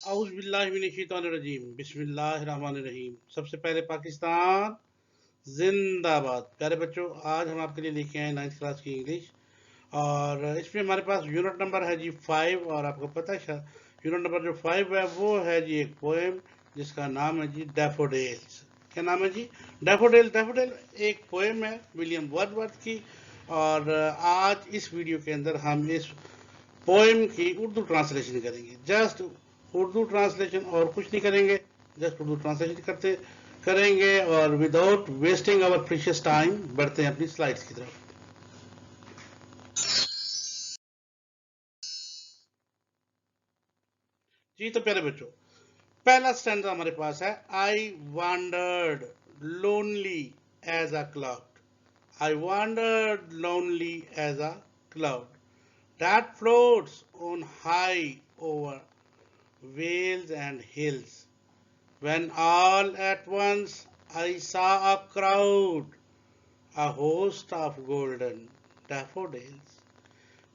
औज़ुबिल्लाहिमिनश्शैतानिर्रजीम बिस्मिल्लाहिर्रहमानिर्रहीम। सबसे पहले पाकिस्तान जिंदाबाद। प्यारे बच्चों, आज हम आपके लिए लेके आए 9th क्लास की इंग्लिश, और इसमें हमारे पास यूनिट नंबर है जी 5। और आपको पता है यूनिट नंबर जो 5 है वो है जी एक पोएम जिसका नाम है जी डैफोडिल्स। क्या नाम है जी? डैफोडिल। डैफोडिल एक पोएम है विलियम वर्ड्सवर्थ की। और आज इस वीडियो के अंदर हम इस पोएम की उर्दू ट्रांसलेशन करेंगे। जस्ट उर्दू ट्रांसलेशन, और कुछ नहीं करेंगे। जस्ट उर्दू ट्रांसलेशन करते करेंगे। और without wasting our precious time बढ़ते हैं अपनी स्लाइड्स की तरफ। जी तो प्यारे बच्चों, पहला स्टैंडर्ड हमारे पास है। I wandered lonely as a cloud. I wandered lonely as a cloud that floats on high over vales and hills. When all at once I saw a crowd, a host of golden daffodils,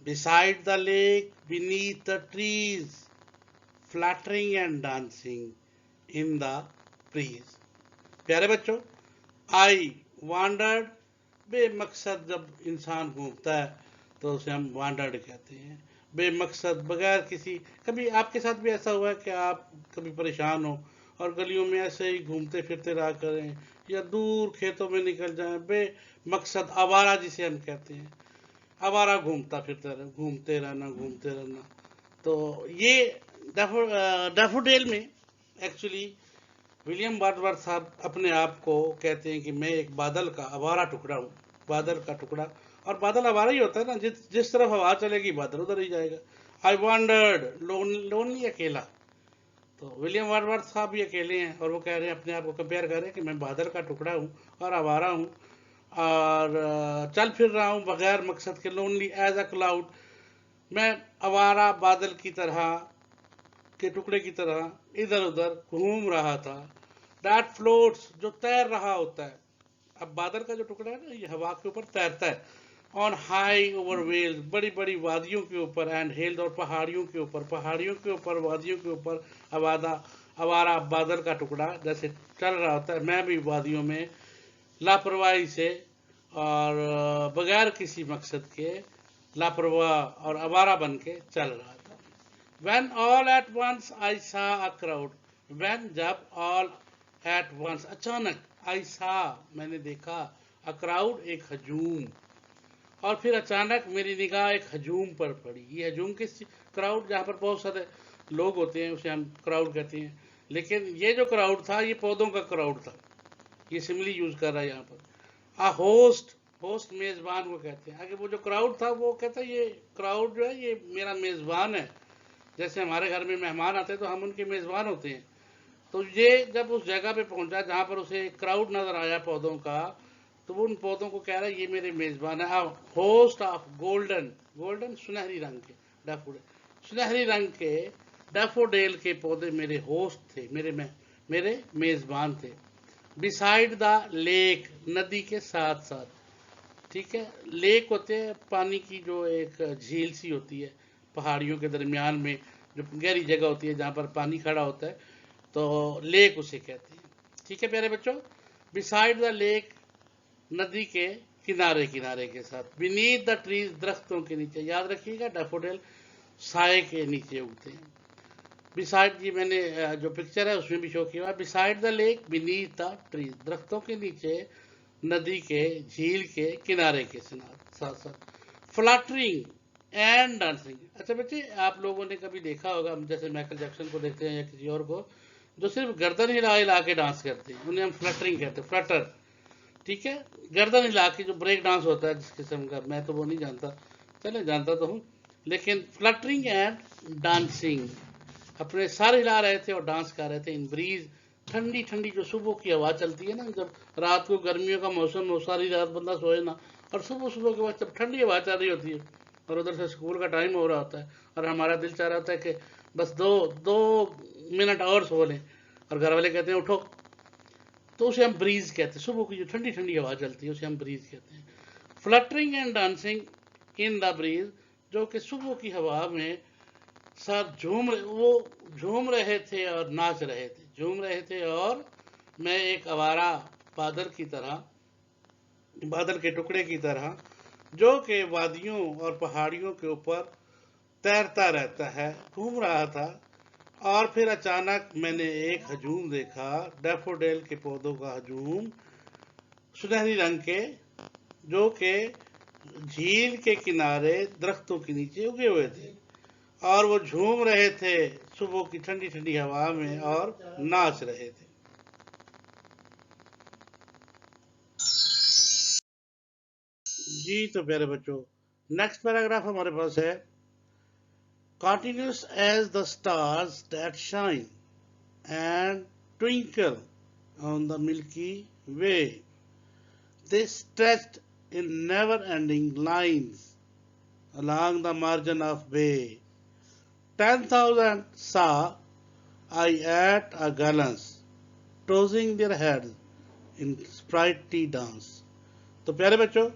beside the lake, beneath the trees, fluttering and dancing in the breeze. प्यारे बच्चों, आई wandered, बेमकसद जब इंसान घूमता है तो उसे हम wandered कहते हैं। बेमकसद, बगैर किसी। कभी आपके साथ भी ऐसा हुआ है कि आप कभी परेशान हो और गलियों में ऐसे ही घूमते फिरते रहा करें, या दूर खेतों में निकल जाएं बेमकसद, आवारा जिसे हम कहते हैं। आवारा घूमता फिरता रहे, घूमते रहना। तो ये डैफोडिल में एक्चुअली विलियम वर्ड्सवर्थ साहब अपने आप को कहते हैं कि मैं एक बादल का आवारा टुकड़ा हूँ। बादल का टुकड़ा, और बादल आवारा ही होता है ना, जिस तरफ हवा चलेगी बादल उधर ही जाएगा। आई वॉन्डर्ड लोनली, अकेला। तो विलियम वर्ड्सवर्थ साहब भी अकेले हैं, और वो कह रहे हैं, अपने आप को कंपेयर कर रहे हैं कि मैं बादल का टुकड़ा हूँ और आवारा हूँ, और चल फिर रहा हूँ बगैर मकसद के। लोनली एज अ क्लाउड, मैं आवारा बादल की तरह, के टुकड़े की तरह इधर उधर घूम रहा था। दैट फ्लोट्स, जो तैर रहा होता है। अब बादल का जो टुकड़ा है ना, ये हवा के ऊपर तैरता है। ऑन हाई ओवर वेल्स, बड़ी बड़ी वादियों के ऊपर, एंड हिल्स, और पहाड़ियों के ऊपर, वादियों के ऊपर। आवादा आवारा बादल का टुकड़ा जैसे चल रहा होता है, मैं भी वादियों में लापरवाही से और बगैर किसी मकसद के लापरवाह और आवारा बन के चल रहा था। When all at once I saw a crowd. When, जब, all at once, अचानक, I saw, मैंने देखा, a crowd, एक हजूम। और फिर अचानक मेरी निगाह एक हजूम पर पड़ी। ये हजूम किस? क्राउड, जहाँ पर बहुत सारे लोग होते हैं उसे हम क्राउड कहते हैं। लेकिन ये जो क्राउड था ये पौधों का क्राउड था। ये सिमली यूज कर रहा है यहाँ पर। आ होस्ट, होस्ट मेजबान को कहते हैं। आगे वो जो क्राउड था वो कहता है ये क्राउड जो है ये मेरा मेजबान है। जैसे हमारे घर में मेहमान आते हैं तो हम उनके मेजबान होते हैं। तो ये जब उस जगह पे पहुंचा जहां पर उसे क्राउड नजर आया पौधों का, तो वो उन पौधों को कह रहा है ये मेरे मेजबान है। होस्ट ऑफ गोल्डन, गोल्डन सुनहरी रंग के डैफोडिल, सुनहरी रंग के डैफोडिल के पौधे मेरे होस्ट थे, मेरे मेजबान थे। बिसाइड द लेक, नदी के साथ साथ। ठीक है, लेक होते हैं पानी की जो एक झील सी होती है पहाड़ियों के दरमियान में, जो गहरी जगह होती है जहाँ पर पानी खड़ा होता है, तो लेक उसे कहते हैं। ठीक है प्यारे बच्चों, बिसाइड द लेक, नदी के किनारे किनारे के साथ। बीनीथ द ट्रीज, दरख्तों के नीचे। याद रखिएगा डैफोडिल साए के नीचे उगते हैं। बिसाइड, जी मैंने जो पिक्चर है उसमें भी शो किया। Beside the lake, beneath the trees, दरख्तों के नीचे, नदी के, झील के किनारे के साथ साथ। Fluttering and dancing. अच्छा बच्चे, आप लोगों ने कभी देखा होगा, जैसे माइकल जैक्सन को देखते हैं या किसी और को, जो सिर्फ गर्दन हिला हिला के डांस करते हैं, उन्हें हम फ्लटरिंग कहते हैं, फ्लटर। ठीक है, गर्दन हिला के जो ब्रेक डांस होता है जिस किस्म का, मैं तो वो नहीं जानता, चले जानता तो हूँ, लेकिन फ्लटरिंग एंड डांसिंग, अपने सर हिला रहे थे और डांस कर रहे थे इन ब्रीज। ठंडी ठंडी जो सुबह की हवा चलती है ना, जब रात को गर्मियों का मौसम हो, सारी रात बंदा सोए ना, और सुबह सुबह के बाद जब ठंडी हवा चल रही होती है और उधर से स्कूल का टाइम हो रहा होता है, और हमारा दिल चाह रहा होता है कि बस दो दो मिनट और सो लें, और घर वाले कहते हैं उठो, तो उसे हम ब्रीज कहते हैं। सुबह की जो ठंडी ठंडी हवा चलती है उसे हम ब्रीज कहते हैं। Fluttering and dancing in the breeze, जो कि सुबह की हवा में सर वो झूम रहे थे और नाच रहे थे, झूम रहे थे और मैं एक आवारा बादल की तरह, बादल के टुकड़े की तरह, जो कि वादियों और पहाड़ियों के ऊपर तैरता रहता है, घूम रहा था। और फिर अचानक मैंने एक हजूम देखा, डैफोडिल के पौधों का हजूम, सुनहरी रंग के, जो कि झील के किनारे दरख्तों के नीचे उगे हुए थे, और वो झूम रहे थे सुबह की ठंडी ठंडी हवा में और नाच रहे थे। जी तो प्यारे बच्चों, नेक्स्ट पैराग्राफ हमारे पास है, continuous as the stars that shine and twinkle on the Milky Way. They stretched in never-ending lines along the margin of bay. 10,000 saw I at a glance, tossing their heads in sprightly dance. तो प्यारे बच्चों,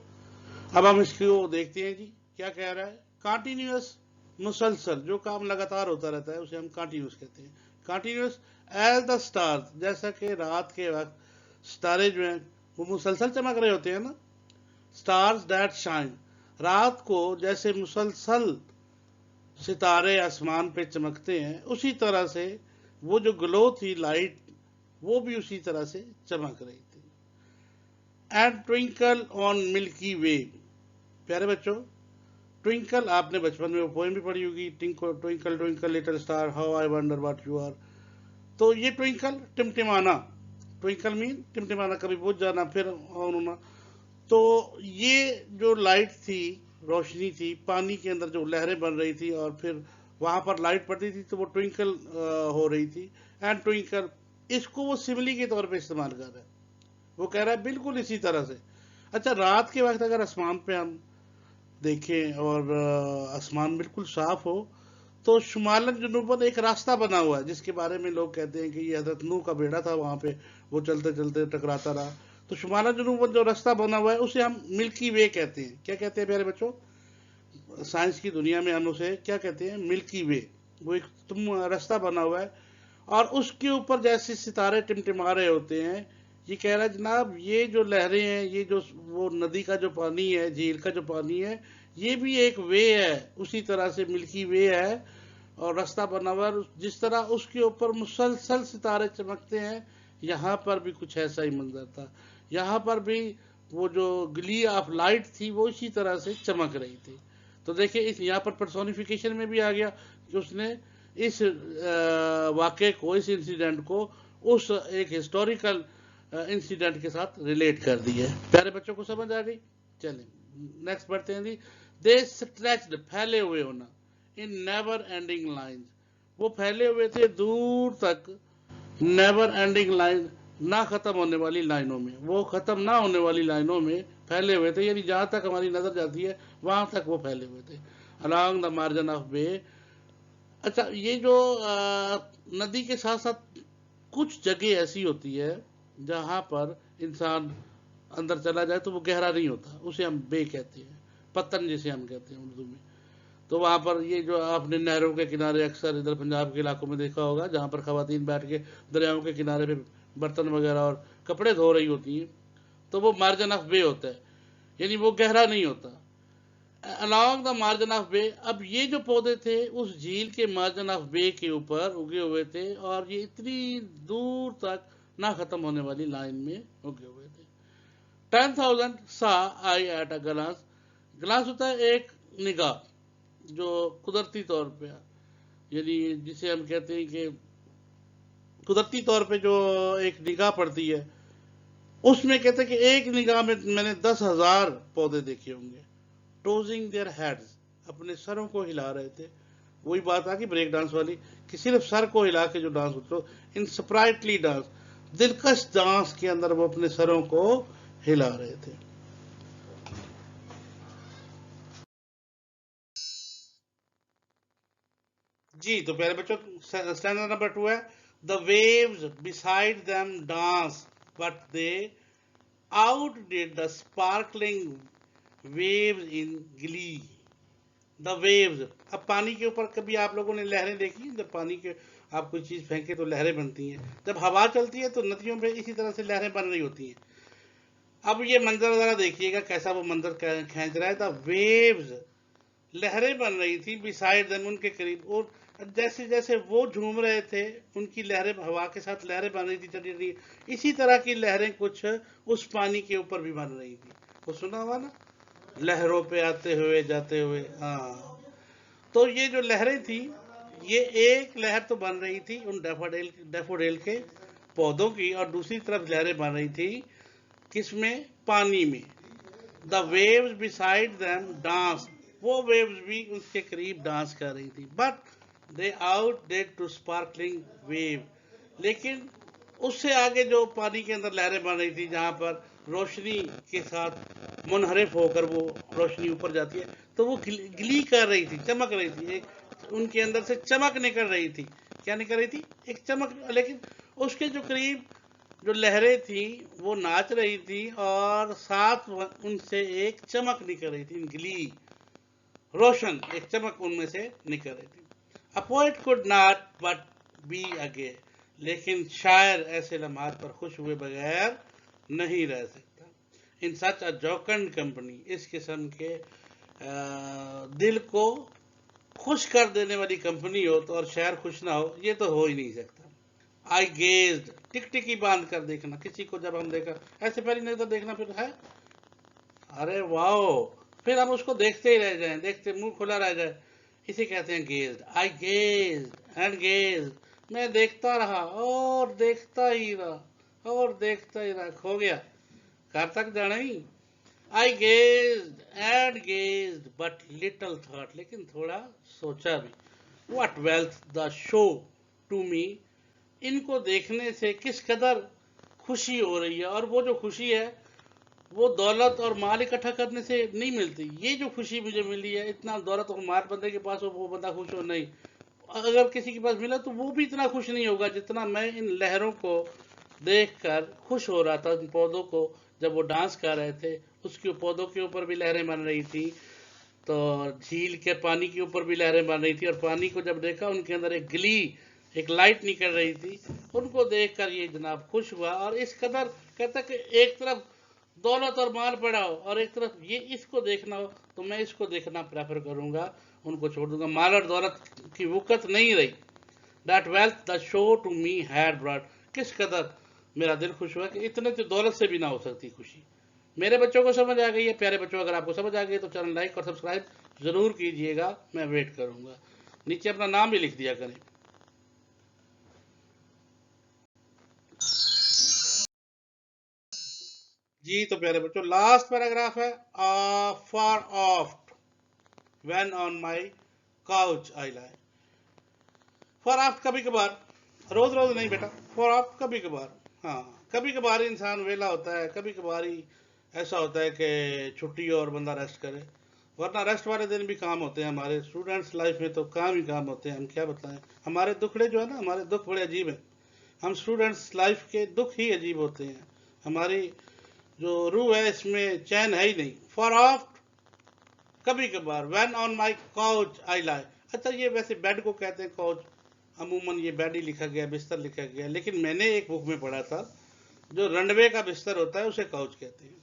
अब हम इसको देखते हैं जी, क्या कह रहा है। कंटिन्यूअस, मुसलसल, जो काम लगातार होता रहता है उसे हम कंटिन्यूअस कहते हैं। कंटिन्यूअस एज द स्टार्स, जैसा कि रात के वक्त सितारे जो हैं वो मुसलसल चमक रहे होते हैं ना। स्टार्स दैट शाइन, रात को जैसे मुसलसल सितारे आसमान पे चमकते हैं, उसी तरह से वो जो ग्लो थी, लाइट, वो भी उसी तरह से चमक रही थी। एंड ट्विंकल ऑन मिल्की वे, प्यारे बच्चों, ट्विंकल आपने बचपन में वो पोएम भी पढ़ी होगी, twinkle twinkle little star how I wonder what you are. तो ये ट्विंकल, टिमटिमाना, ट्विंकल मीन टिमटिमाना, कभी बुझ जाना फिर ऑन होना। तो ये जो लाइट थी, रोशनी थी, पानी के अंदर जो लहरें बन रही थी और फिर वहां पर लाइट पड़ती थी तो वो ट्विंकल हो रही थी। एंड ट्विंकल, इसको वो सिमिली के तौर पे इस्तेमाल कर रहा है। वो कह रहा है बिल्कुल इसी तरह से। अच्छा, रात के वक्त अगर आसमान पे हम देखें और आसमान बिल्कुल साफ हो, तो शुमालन जुनूबन एक रास्ता बना हुआ है, जिसके बारे में लोग कहते हैं कि ये हजरत नूह का बेड़ा था, वहां पे वो चलते चलते टकराता रहा। तो शुमालन जुनूबन जो रास्ता बना हुआ है उसे हम मिल्की वे कहते हैं। क्या कहते हैं प्यारे बच्चों? साइंस की दुनिया में हम उसे क्या कहते हैं? मिल्की वे। वो एक रास्ता बना हुआ है और उसके ऊपर जैसे सितारे टिमटिमा रहे होते हैं। ये कह रहा है जनाब, ये जो लहरें हैं, ये जो वो नदी का जो पानी है, झील का जो पानी है, ये भी एक वे है, उसी तरह से मिल्की वे है और रास्ता बना हुआ है। जिस तरह उसके ऊपर मुसलसल सितारे चमकते हैं, यहाँ पर भी कुछ ऐसा ही मंजर था। यहाँ पर भी वो जो ग्ली ऑफ लाइट थी वो इसी तरह से चमक रही थी। तो देखिए, इस यहाँ पर पर्सोनिफिकेशन में भी आ गया कि उसने इस वाक़े को, इस इंसिडेंट को उस एक हिस्टोरिकल इंसिडेंट के साथ रिलेट कर दी है। प्यारे बच्चों को समझ आ गई? चलिए नेक्स्ट बढ़ते हैं जी। दे स्ट्रेच्ड, फैले हुए होना, इन नेवर एंडिंग लाइंस, वो फैले हुए थे दूर तक, नेवर एंडिंग लाइन, ना खत्म होने वाली लाइनों में, वो खत्म ना होने वाली लाइनों में फैले हुए थे, यानी जहां तक हमारी नजर जाती है वहां तक वो फैले हुए थे, अलोंग द मार्जिन ऑफ बे। अच्छा, ये जो नदी के साथ साथ कुछ जगह ऐसी होती है जहां पर इंसान अंदर चला जाए तो वो गहरा नहीं होता, उसे हम बे कहते हैं, पतन जिसे हम कहते हैं उर्दू में। तो वहां पर ये जो आपने नहरों के किनारे अक्सर इधर पंजाब के इलाकों में देखा होगा, जहां पर खवातीन बैठ के दरियाओं के किनारे पे बर्तन वगैरह और कपड़े धो रही होती हैं, तो वो मार्जिन ऑफ बे होता है, यानी वो गहरा नहीं होता। अलॉन्ग द मार्जिन ऑफ बे, अब ये जो पौधे थे उस झील के मार्जिन ऑफ बे के ऊपर उगे हुए थे और ये इतनी दूर तक ना खत्म होने वाली लाइन में उगे हुए थे। 10,000 सा आई एट अ ग्लास, ग्लास होता है एक निगाह, जो कुदरती तौर पे, यानी जिसे हम कहते हैं कि कुदरती तौर पे जो एक निगाह पड़ती है, उसमें कहते हैं कि एक निगाह में मैंने 10,000 पौधे देखे होंगे। टोजिंग देयर हेड्स, अपने सरों को हिला रहे थे। वही बात आ गई ब्रेक डांस वाली, कि सिर्फ सर को हिला के जो डांस होता है, इन स्प्राइटली डांस, दिलकश डांस के अंदर वो अपने सरों को हिला रहे थे। जी तो प्यारे बच्चों, स्टैंडर्ड नंबर 2 है, the waves beside them dance but they out did the sparkling waves in glee. The waves. अब पानी के ऊपर कभी आप लोगों ने लहरें देखी हैं? जब पानी के आप कोई चीज़ फेंके तो लहरें बनती हैं, जब हवा चलती है तो नदियों में इसी तरह से लहरें बन रही होती हैं। अब ये मंजर ज़रा देखिएगा कैसा वो मंजर खींच रहा है। द वेव्स, लहरें बन रही थी बिसाइड देम, उनके करीब, और जैसे जैसे वो झूम रहे थे उनकी लहरें हवा के साथ लहरें बन रही थी, चली रही। इसी तरह की लहरें कुछ उस पानी के ऊपर भी बन रही थी। वो सुना हुआ ना, लहरों पे आते हुए जाते हुए। हाँ, तो ये जो लहरें थी, ये एक लहर तो बन रही थी उन डेफोडिल के पौधों की, और दूसरी तरफ लहरें बन रही थी किसमें? पानी में। The waves beside them dance, वो वेव्स भी उसके करीब डांस कर रही थी। But they outdid to sparkling wave, लेकिन उससे आगे जो पानी के अंदर लहरें बन रही थी, जहां पर रोशनी के साथ मुनहरिफ होकर वो रोशनी ऊपर जाती है, तो वो गिली कर रही थी, चमक रही थी। एक उनके अंदर से चमक निकल रही थी। क्या निकल रही थी? एक चमक। लेकिन उसके जो करीब जो लहरें थी वो नाच रही थी, और साथ उनसे एक चमक निकल रही थी, गिली, रोशन, एक चमक उनमें से निकल रही थी। A poet could not but be gay, लेकिन शायर ऐसे लम्हात पर खुश हुए बगैर नहीं रह सकता। इन सच अ जोकंड कंपनी, इस किस्म के दिल को खुश कर देने वाली कंपनी हो तो और शायर खुश ना हो, ये तो हो ही नहीं सकता। आई गेज्ड, टिकटिकी बांध कर देखना, किसी को जब हम देखा ऐसे पहली नजर देखना, फिर है अरे वाओ, फिर हम उसको देखते ही रह जाएं, देखते मुंह खुला रह जाए, इसे कहते हैं gazed. I gazed and gazed, मैं देखता रहा और देखता ही रहा और देखता ही रहा, खो गया, कब तक जाना ही। I gazed and gazed but little thought, लेकिन थोड़ा सोचा भी। What wealth the show to me, इनको देखने से किस कदर खुशी हो रही है, और वो जो खुशी है वो दौलत और माल इकट्ठा करने से नहीं मिलती। ये जो खुशी मुझे मिली है, इतना दौलत और माल बंदे के पास हो वो बंदा खुश हो नहीं, अगर किसी के पास मिला तो वो भी इतना खुश नहीं होगा जितना मैं इन लहरों को देखकर खुश हो रहा था। इन पौधों को जब वो डांस कर रहे थे, उसके पौधों के ऊपर भी लहरें बन रही थी, तो झील के पानी के ऊपर भी लहरें बन रही थी, और पानी को जब देखा उनके अंदर एक ग्ली, एक लाइट निकल रही थी, उनको देखकर ये जनाब खुश हुआ। और इस कदर कहता कि एक तरफ दौलत और माल पड़ा हो और एक तरफ ये इसको देखना हो, तो मैं इसको देखना प्रेफर करूंगा, उनको छोड़ दूंगा। माल और दौलत की वुकत नहीं रही। That wealth the show to me had brought, किस कदर मेरा दिल खुश हुआ कि इतने तो दौलत से भी ना हो सकती खुशी। मेरे बच्चों को समझ आ गई है? प्यारे बच्चों, अगर आपको समझ आ गई तो चैनल लाइक और सब्सक्राइब जरूर कीजिएगा, मैं वेट करूंगा। नीचे अपना नाम भी लिख दिया करें। जी तो प्यारे बच्चों, लास्ट पैराग्राफ है, far oft when on my couch I lie. For oft कभी कभार, रोज रोज नहीं बेटा, फॉर ऑफ कभी कभार। हाँ, कभी कभार इंसान वेला होता है, कभी कभार ही ऐसा होता है कि छुट्टी हो और बंदा रेस्ट करे, वरना रेस्ट वाले दिन भी काम होते हैं। हमारे स्टूडेंट्स लाइफ में तो काम ही काम होते हैं, हम क्या बताएं। हमारे दुखड़े जो है ना, हमारे दुख बड़े अजीब हैं। हम स्टूडेंट्स लाइफ के दुख ही अजीब होते हैं। हमारी जो रूह है इसमें चैन है ही नहीं। फॉर ऑफ कभी कभार, when on my couch I lie. अच्छा, ये वैसे बेड को कहते हैं काउच, अमूमन ये बेड ही लिखा गया, बिस्तर लिखा गया, लेकिन मैंने एक बुक में पढ़ा था जो रनवे का बिस्तर होता है उसे काउच कहते हैं।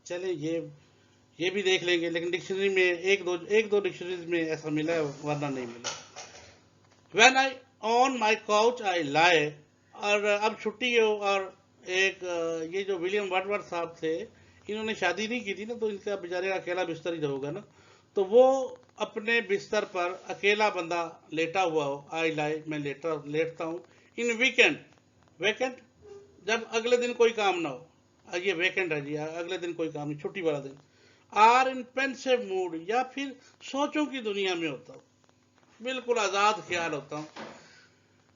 चले ये भी देख लेंगे, लेकिन डिक्शनरी में एक दो डिक्शनरीज में ऐसा मिला है, वरना नहीं मिला। When I on my couch I lie, और अब छुट्टी हो, और एक ये जो विलियम वर्डवर्थ साहब थे, इन्होंने शादी नहीं की थी ना, तो इनका बेचारे का अकेला बिस्तर ही होगा ना, तो वो अपने बिस्तर पर अकेला बंदा लेटा हुआ हो, आई लाई, मैं लेटता हूँ, इन वीकेंड, वेकेंट, जब अगले दिन कोई काम ना हो, ये वेकेंट है जी, अगले दिन कोई काम नहीं, छुट्टी वाला दिन। आर इन पेंसिव मूड, या फिर सोचों की दुनिया में होता हूँ, बिल्कुल आजाद ख्याल होता हूँ।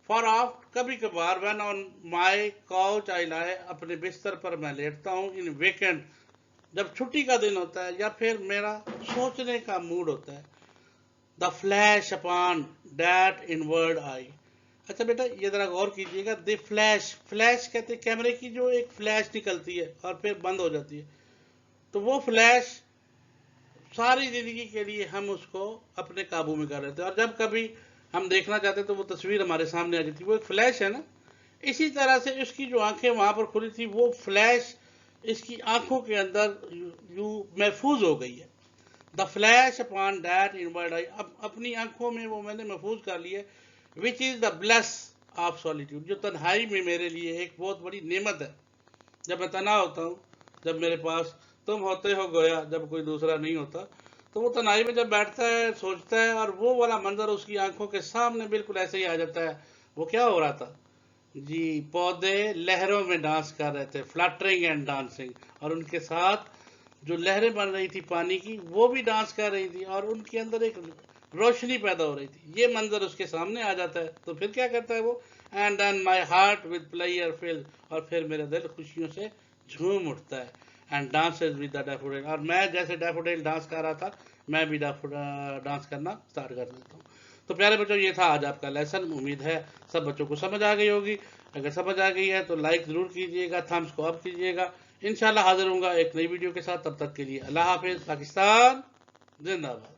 फॉर ऑफ कभी कभार, when on my couch I lie, अपने बिस्तर पर मैं लेटता हूँ, इन वीकेंड, जब छुट्टी का दिन होता है, या फिर मेरा सोचने का मूड होता है। The flash upon that inward आई। अच्छा बेटा, ये जरा गौर कीजिएगा, द फ्लैश, फ्लैश कहते हैं कैमरे की जो एक फ्लैश निकलती है और फिर बंद हो जाती है, तो वो फ्लैश सारी जिंदगी के लिए हम उसको अपने काबू में कर लेते हैं, और जब कभी हम देखना चाहते तो वो तस्वीर हमारे सामने आ जाती है। वो एक फ्लैश है ना, इसी तरह से इसकी जो आंखें वहां पर खुली थी, वो फ्लैश इसकी आंखों के अंदर यू महफूज हो गई है। The flash upon that inward आई, अब अपनी आंखों में वो मैंने महफूज कर लिया, which is the bless of solitude, जो तन्हाई में मेरे लिए एक बहुत बड़ी नेमत है। जब मैं तन्हा होता हूँ, जब मेरे पास तुम होते हो गोया, जब कोई दूसरा नहीं होता, तो वो तन्हाई में जब बैठता है, सोचता है, और वो वाला मंजर उसकी आंखों के सामने बिल्कुल ऐसे ही आ जाता है। वो क्या हो रहा था जी, पौधे लहरों में डांस कर रहे थे, फ्लटरिंग एंड डांसिंग, और उनके साथ जो लहरें बन रही थी पानी की, वो भी डांस कर रही थी, और उनके अंदर एक रोशनी पैदा हो रही थी। ये मंजर उसके सामने आ जाता है, तो फिर क्या करता है वो, and then my heart with pleasure fill, और फिर मेरा दिल खुशियों से झूम उठता है, and dances with the daffodil, और मैं जैसे डैफोडिल डांस कर रहा था, मैं भी डांस करना स्टार्ट कर देता हूँ। तो प्यारे बच्चों, ये था आज आपका लेसन। उम्मीद है सब बच्चों को समझ आ गई होगी। अगर समझ आ गई है तो लाइक ज़रूर कीजिएगा, थम्स को अप कीजिएगा। इंशाल्लाह हाजिर होऊंगा एक नई वीडियो के साथ। तब तक के लिए अल्लाह हाफिज़। पाकिस्तान जिंदाबाद।